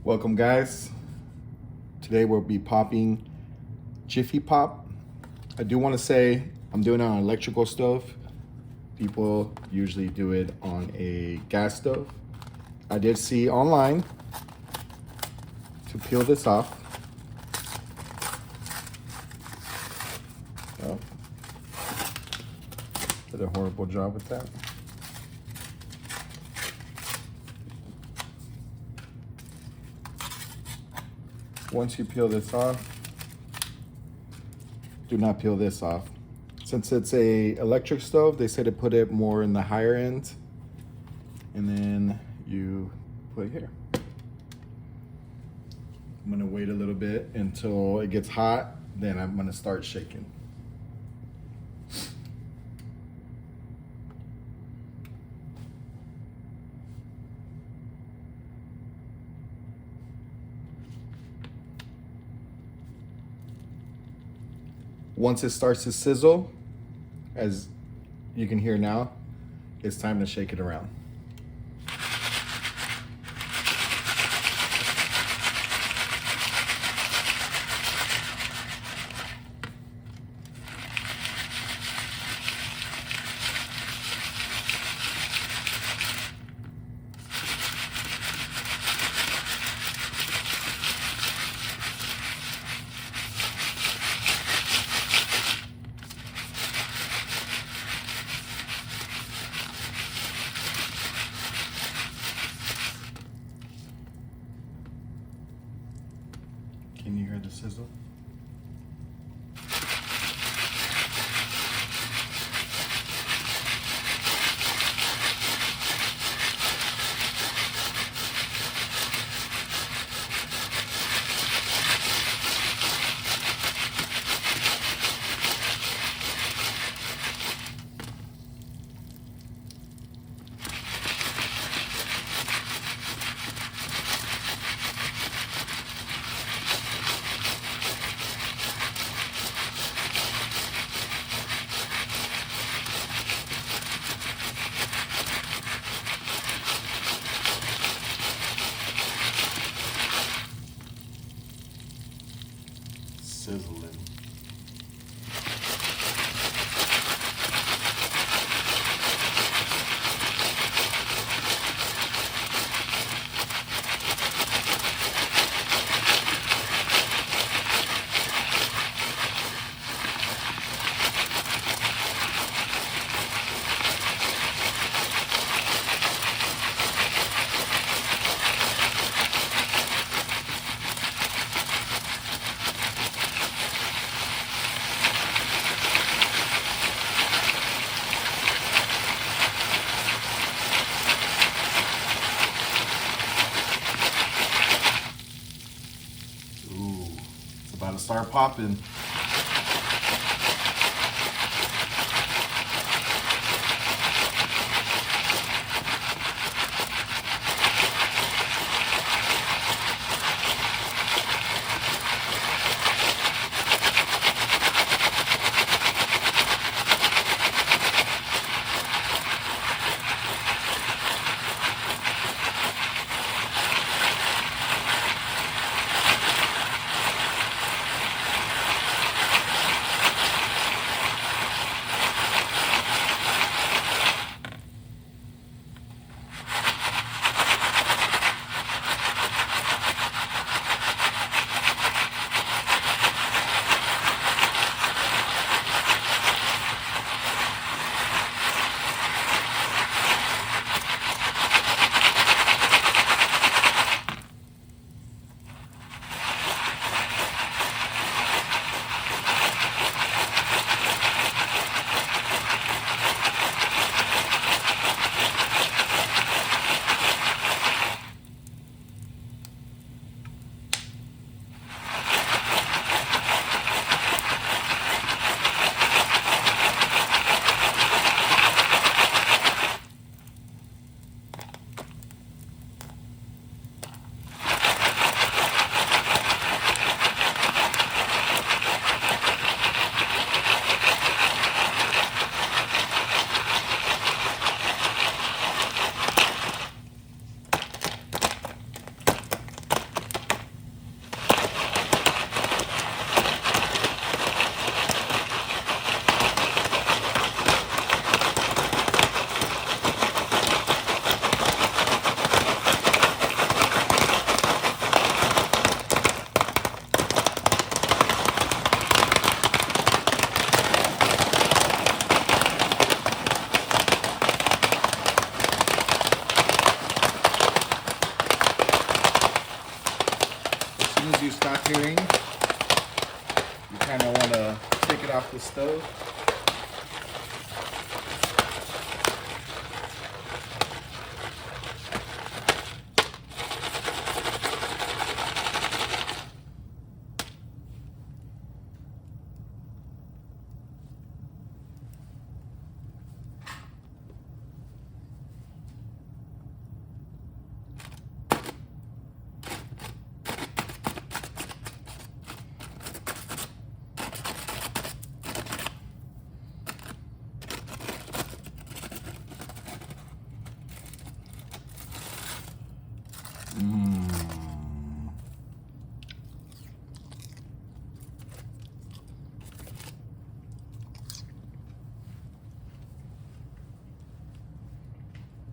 Welcome, guys. Today we'll be popping Jiffy Pop. I do want to say I'm doing it on an electrical stove. People usually do it on a gas stove. I did see online to peel this off. Oh, did a horrible job with that. Once you peel this off, do not peel this off. Since it's a electric stove, they say to put it more in the higher end, and then you put it here. I'm gonna wait a little bit until it gets hot, then I'm gonna start shaking. Once it starts to sizzle, as you can hear now, it's time to shake it around. Can you hear the sizzle? Sizzling. Ooh, it's about to start popping. you stop hearing, you kind of want to take it off the stove.